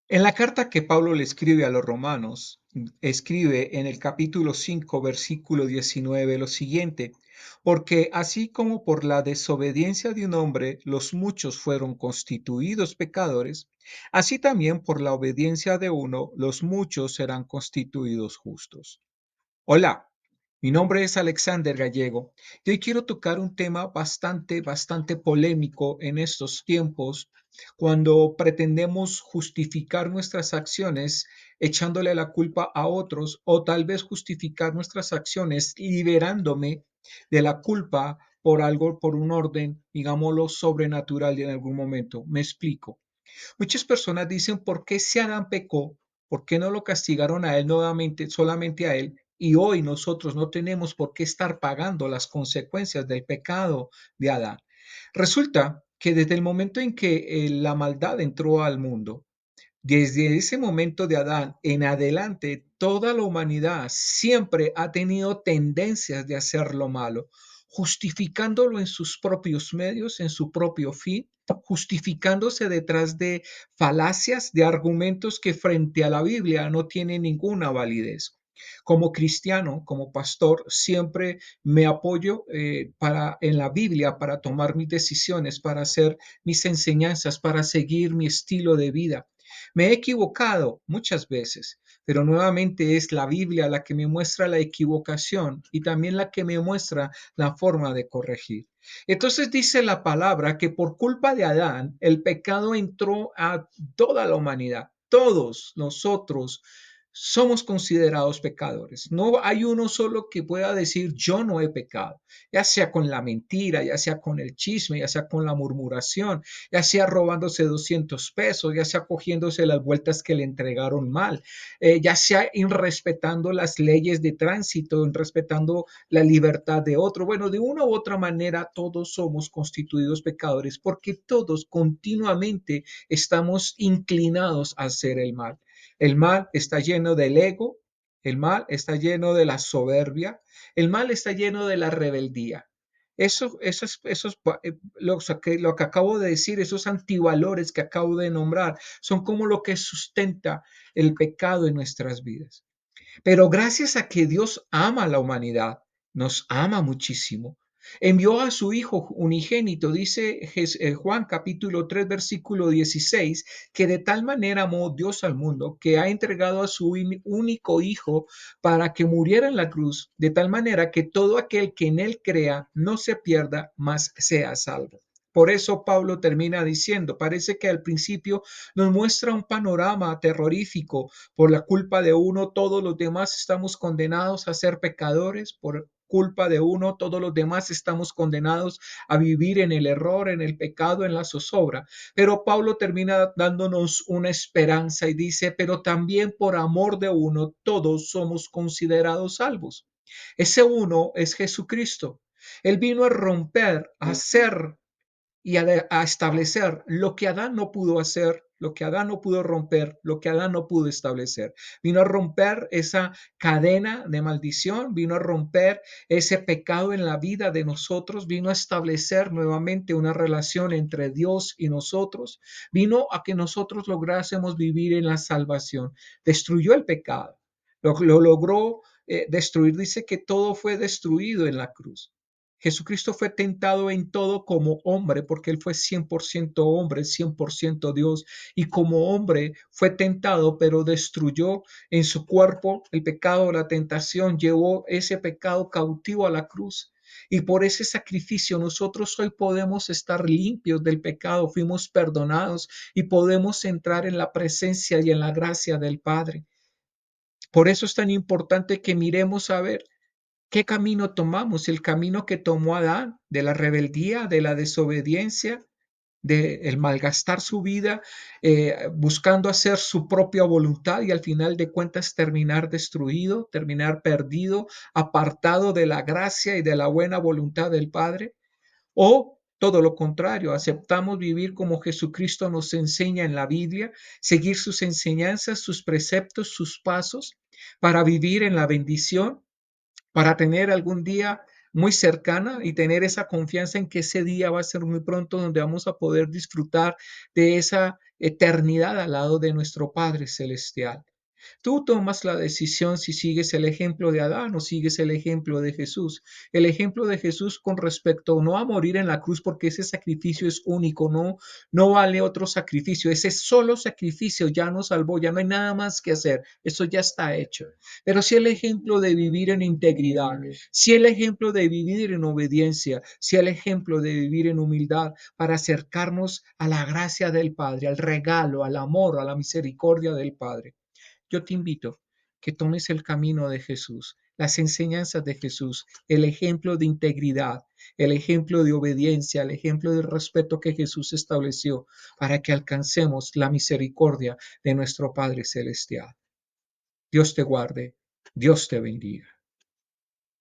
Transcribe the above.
En la carta que Pablo le escribe a los romanos, escribe en el capítulo 5, versículo 19 lo siguiente: porque así como por la desobediencia de un hombre los muchos fueron constituidos pecadores, así también por la obediencia de uno los muchos serán constituidos justos. Hola, mi nombre es Alexander Gallego y hoy quiero tocar un tema bastante polémico en estos tiempos, cuando pretendemos justificar nuestras acciones echándole la culpa a otros, o tal vez justificar nuestras acciones liberándome de la culpa por algo, por un orden, digámoslo, sobrenatural en algún momento. Me explico. Muchas personas dicen: ¿por qué si Adán pecó? ¿Por qué no lo castigaron a él nuevamente, solamente a él? Y hoy nosotros no tenemos por qué estar pagando las consecuencias del pecado de Adán. Resulta que desde el momento en que la maldad entró al mundo, desde ese momento de Adán en adelante, toda la humanidad siempre ha tenido tendencias de hacer lo malo, justificándolo en sus propios medios, en su propio fin, justificándose detrás de falacias, de argumentos que frente a la Biblia no tienen ninguna validez. Como cristiano, como pastor, siempre me apoyo en la Biblia para tomar mis decisiones, para hacer mis enseñanzas, para seguir mi estilo de vida. Me he equivocado muchas veces, pero nuevamente es la Biblia la que me muestra la equivocación y también la que me muestra la forma de corregir. Entonces dice la palabra que por culpa de Adán el pecado entró a toda la humanidad. Todos nosotros somos considerados pecadores. No hay uno solo que pueda decir: yo no he pecado, ya sea con la mentira, ya sea con el chisme, ya sea con la murmuración, ya sea robándose 200 pesos, ya sea cogiéndose las vueltas que le entregaron mal, ya sea irrespetando las leyes de tránsito, irrespetando la libertad de otro. Bueno, de una u otra manera todos somos constituidos pecadores, porque todos continuamente estamos inclinados a hacer el mal. El mal está lleno del ego, el mal está lleno de la soberbia, el mal está lleno de la rebeldía. Lo que acabo de decir, esos antivalores que acabo de nombrar, son como lo que sustenta el pecado en nuestras vidas. Pero gracias a que Dios ama a la humanidad, nos ama muchísimo, envió a su Hijo unigénito, dice Juan capítulo 3 versículo 16, que de tal manera amó Dios al mundo, que ha entregado a su único Hijo para que muriera en la cruz, de tal manera que todo aquel que en él crea no se pierda, mas sea salvo. Por eso Pablo termina diciendo, parece que al principio nos muestra un panorama terrorífico: por la culpa de uno, todos los demás estamos condenados a ser pecadores. Por culpa de uno, todos los demás estamos condenados a vivir en el error, en el pecado, en la zozobra. Pero Pablo termina dándonos una esperanza y dice: pero también por amor de uno, todos somos considerados salvos. Ese uno es Jesucristo. Él vino a romper, a hacer y a establecer lo que Adán no pudo hacer, lo que Adán no pudo romper, lo que Adán no pudo establecer. Vino a romper esa cadena de maldición, vino a romper ese pecado en la vida de nosotros, vino a establecer nuevamente una relación entre Dios y nosotros, vino a que nosotros lográsemos vivir en la salvación. Destruyó el pecado, lo logró destruir. Dice que todo fue destruido en la cruz. Jesucristo fue tentado en todo como hombre, porque él fue 100% hombre, 100% Dios, y como hombre fue tentado, pero destruyó en su cuerpo el pecado, la tentación, llevó ese pecado cautivo a la cruz. Y por ese sacrificio nosotros hoy podemos estar limpios del pecado, fuimos perdonados y podemos entrar en la presencia y en la gracia del Padre. Por eso es tan importante que miremos a ver ¿qué camino tomamos? El camino que tomó Adán, de la rebeldía, de la desobediencia, de el malgastar su vida, buscando hacer su propia voluntad y al final de cuentas terminar destruido, terminar perdido, apartado de la gracia y de la buena voluntad del Padre. O todo lo contrario, aceptamos vivir como Jesucristo nos enseña en la Biblia, seguir sus enseñanzas, sus preceptos, sus pasos, para vivir en la bendición, para tener algún día muy cercana y tener esa confianza en que ese día va a ser muy pronto, donde vamos a poder disfrutar de esa eternidad al lado de nuestro Padre Celestial. Tú tomas la decisión si sigues el ejemplo de Adán o sigues el ejemplo de Jesús. El ejemplo de Jesús con respecto no a morir en la cruz, porque ese sacrificio es único, no vale otro sacrificio. Ese solo sacrificio ya nos salvó, ya no hay nada más que hacer. Eso ya está hecho. Pero sí el ejemplo de vivir en integridad, sí el ejemplo de vivir en obediencia, sí el ejemplo de vivir en humildad para acercarnos a la gracia del Padre, al regalo, al amor, a la misericordia del Padre. Yo te invito que tomes el camino de Jesús, las enseñanzas de Jesús, el ejemplo de integridad, el ejemplo de obediencia, el ejemplo de respeto que Jesús estableció para que alcancemos la misericordia de nuestro Padre Celestial. Dios te guarde, Dios te bendiga.